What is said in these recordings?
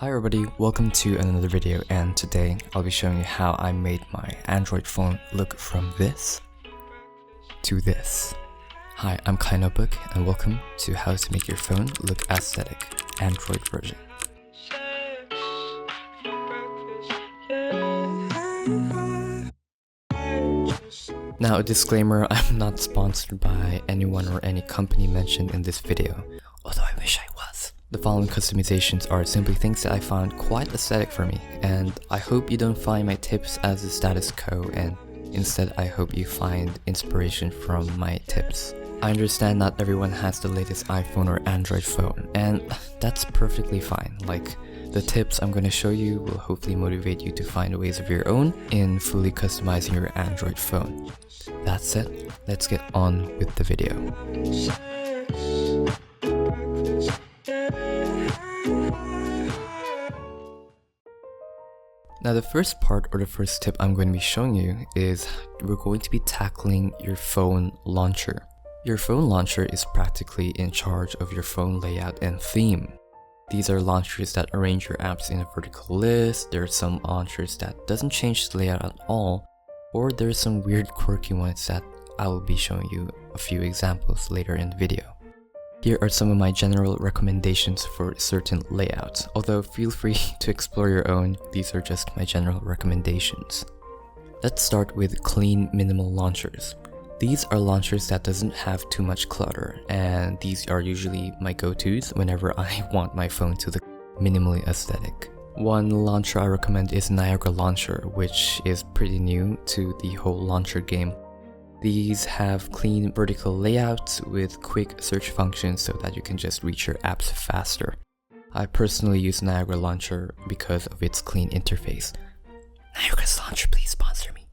Hi everybody, welcome to another video, and today I'll be showing you how I made my Android phone look from this to this. Hi, I'm Kai Notebook and welcome to how to make your phone look aesthetic, Android version. Now a disclaimer, I'm not sponsored by anyone or any company mentioned in this video, although I wish I was. The following customizations are simply things that I found quite aesthetic for me, and I hope you don't find my tips as the status quo, and instead I hope you find inspiration from my tips. I understand not everyone has the latest iPhone or Android phone, and that's perfectly fine. Like, the tips I'm going to show you will hopefully motivate you to find ways of your own in fully customizing your Android phone. That said, let's get on with the video. Now the first part, or the first tip I'm going to be showing you, is we're going to be tackling your phone launcher. Your phone launcher is practically in charge of your phone layout and theme. These are launchers that arrange your apps in a vertical list. There are some launchers that doesn't change the layout at all, or there's some weird quirky ones that I will be showing you a few examples later in the video. Here are some of my general recommendations for certain layouts, although feel free to explore your own. These are just my general recommendations. Let's start with clean minimal launchers. These are launchers that doesn't have too much clutter, and these are usually my go-tos whenever I want my phone to look minimally aesthetic. One launcher I recommend is Niagara Launcher, which is pretty new to the whole launcher game. These have clean vertical layouts with quick search functions so that you can just reach your apps faster. I personally use Niagara Launcher because of its clean interface. Niagara's Launcher, please sponsor me.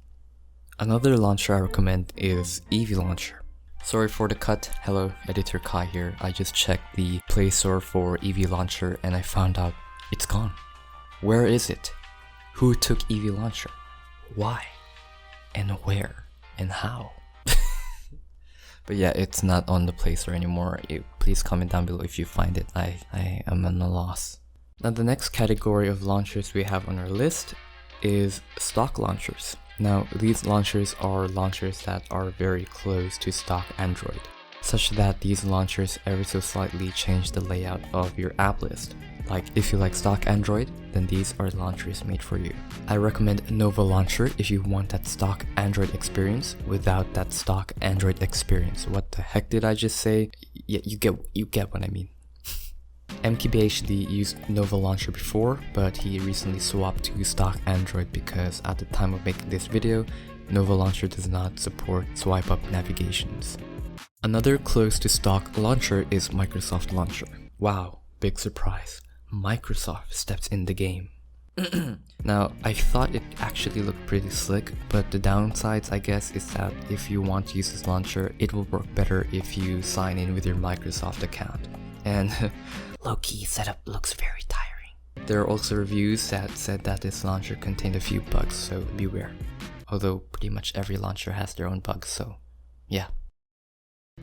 Another launcher I recommend is Eevee Launcher. Sorry for the cut. Hello, Editor Kai here. I just checked the Play Store for Eevee Launcher and I found out it's gone. Where is it? Who took Eevee Launcher? Why? And where? And how? But yeah, it's not on the Play Store anymore. Please comment down below if you find it. I am at a loss. Now the next category of launchers we have on our list is stock launchers. Now these launchers are launchers that are very close to stock Android, such that these launchers ever so slightly change the layout of your app list. Like, if you like stock Android, then these are launchers made for you. I recommend Nova Launcher if you want that stock Android experience without that stock Android experience. What the heck did I just say? Yeah, you get what I mean. MKBHD used Nova Launcher before, but he recently swapped to stock Android because at the time of making this video, Nova Launcher does not support swipe up navigations. Another close to stock launcher is Microsoft Launcher. Wow, big surprise. Microsoft steps in the game. Now, I thought it actually looked pretty slick, but the downsides, I guess, is that if you want to use this launcher, it will work better if you sign in with your Microsoft account. And low-key setup looks very tiring. There are also reviews that said that this launcher contained a few bugs, so beware. Although pretty much every launcher has their own bugs, so yeah.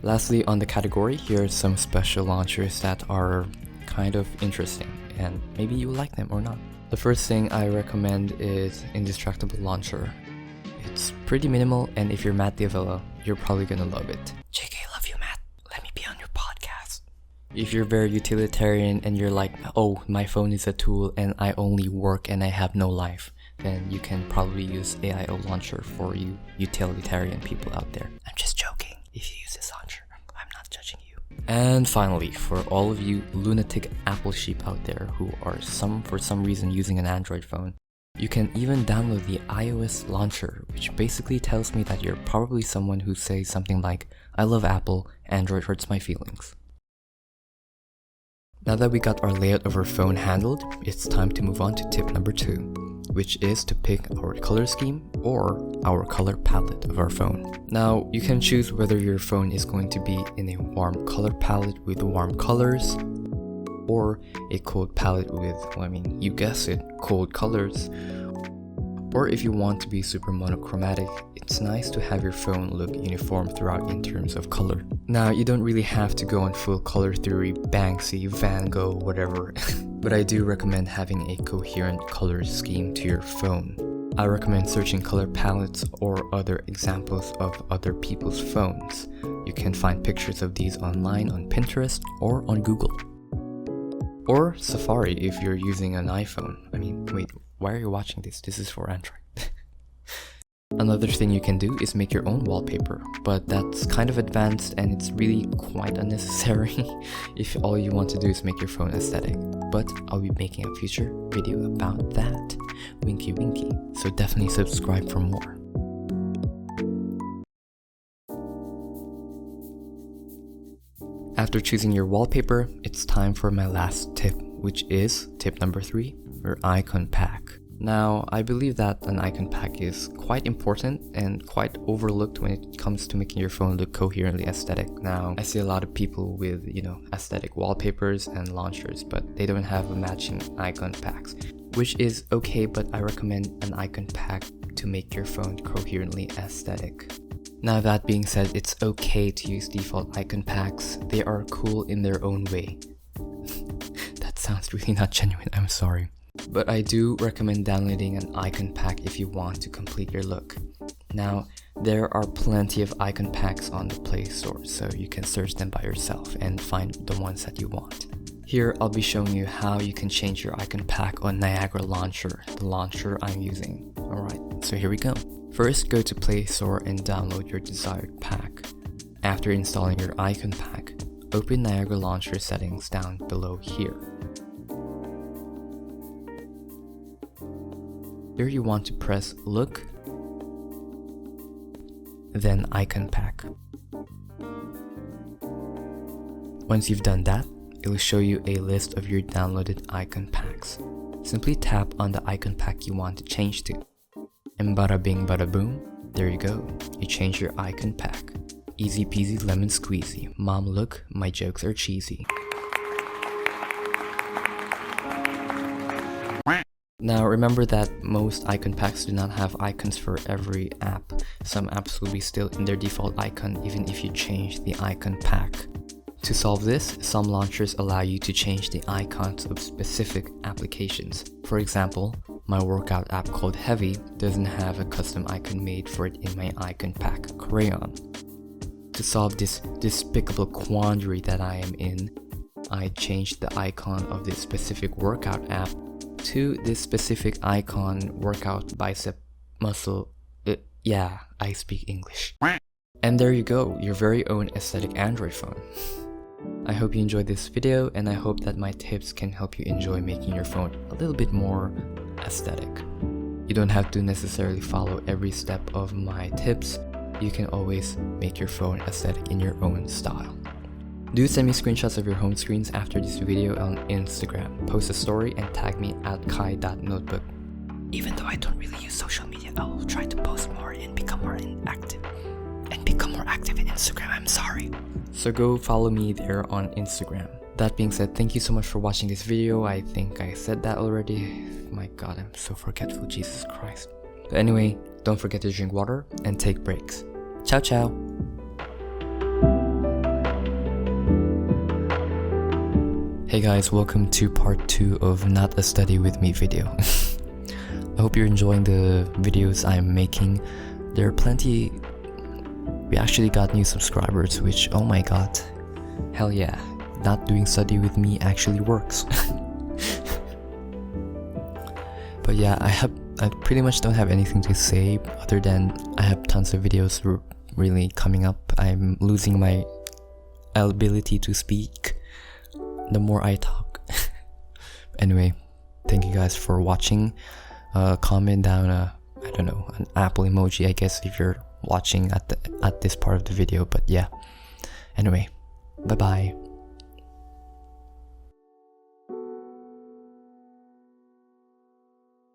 Lastly, on the category, here are some special launchers that are kind of interesting, and maybe you like them or not. The first thing I recommend is Indestructible Launcher. It's pretty minimal, and if you're Matt Diavella, you're probably gonna love it. JK, love you, Matt. Let me be on your podcast. If you're very utilitarian and you're like, oh, my phone is a tool and I only work and I have no life, then you can probably use AIO Launcher for you utilitarian people out there. I'm just joking. If you use this launcher, I'm not judging you. And finally, for all of you lunatic Apple sheep out there who are for some reason using an Android phone, you can even download the iOS launcher, which basically tells me that you're probably someone who says something like, I love Apple, Android hurts my feelings. Now that we got our layout of our phone handled, it's time to move on to tip number 2, which is to pick our color scheme or our color palette of our phone. Now, you can choose whether your phone is going to be in a warm color palette with warm colors, or a cold palette with, well, I mean, you guess it, cold colors, Or if you want to be super monochromatic, it's nice to have your phone look uniform throughout in terms of color. Now, you don't really have to go on full color theory, Banksy, Van Gogh, whatever, but I do recommend having a coherent color scheme to your phone. I recommend searching color palettes or other examples of other people's phones. You can find pictures of these online on Pinterest or on Google. Or Safari if you're using an iPhone. I mean, wait, why are you watching this? This is for Android. Another thing you can do is make your own wallpaper, but that's kind of advanced and it's really quite unnecessary if all you want to do is make your phone aesthetic. But I'll be making a future video about that. Winky winky. So definitely subscribe for more. After choosing your wallpaper, it's time for my last tip, which is tip number 3, your icon pack. Now, I believe that an icon pack is quite important and quite overlooked when it comes to making your phone look coherently aesthetic. Now, I see a lot of people with, aesthetic wallpapers and launchers, but they don't have matching icon packs, which is okay, but I recommend an icon pack to make your phone coherently aesthetic. Now, that being said, it's okay to use default icon packs. They are cool in their own way. That sounds really not genuine, I'm sorry. But I do recommend downloading an icon pack if you want to complete your look. Now, there are plenty of icon packs on the Play Store, so you can search them by yourself and find the ones that you want. Here, I'll be showing you how you can change your icon pack on Niagara Launcher, the launcher I'm using. Alright, so here we go. First, go to Play Store and download your desired pack. After installing your icon pack, open Niagara Launcher settings down below here. Here you want to press Look, then Icon Pack. Once you've done that, it will show you a list of your downloaded icon packs. Simply tap on the icon pack you want to change to. And bada bing bada boom, there you go, you change your icon pack. Easy peasy lemon squeezy. Mom, look, my jokes are cheesy. Now remember that most icon packs do not have icons for every app. Some apps will be still in their default icon even if you change the icon pack. To solve this, some launchers allow you to change the icons of specific applications. For example, my workout app called Heavy doesn't have a custom icon made for it in my icon pack, Crayon. To solve this despicable quandary that I am in, I changed the icon of this specific workout app to this specific icon, workout bicep muscle. Yeah, I speak English. And there you go, your very own aesthetic Android phone. I hope you enjoyed this video, and I hope that my tips can help you enjoy making your phone a little bit more aesthetic. You don't have to necessarily follow every step of my tips. You can always make your phone aesthetic in your own style. Do send me screenshots of your home screens after this video on Instagram. Post a story and tag me at kai.notebook. Even though I don't really use social media, I will try to post more and become more active. In Instagram, I'm sorry. So go follow me there on Instagram. That being said, thank you so much for watching this video. I think I said that already. My god, I'm so forgetful, Jesus Christ. But anyway, don't forget to drink water and take breaks. Ciao ciao! Hey guys, welcome to part 2 of Not a Study With Me video. I hope you're enjoying the videos I'm making. There are plenty. We actually got new subscribers, which, oh my god, hell yeah, not doing study with me actually works. But yeah, I pretty much don't have anything to say other than I have tons of videos really coming up. I'm losing my ability to speak the more I talk. Anyway, thank you guys for watching. Comment down I don't know, an apple emoji, I guess, if you're watching at this part of the video. But yeah, anyway, bye bye.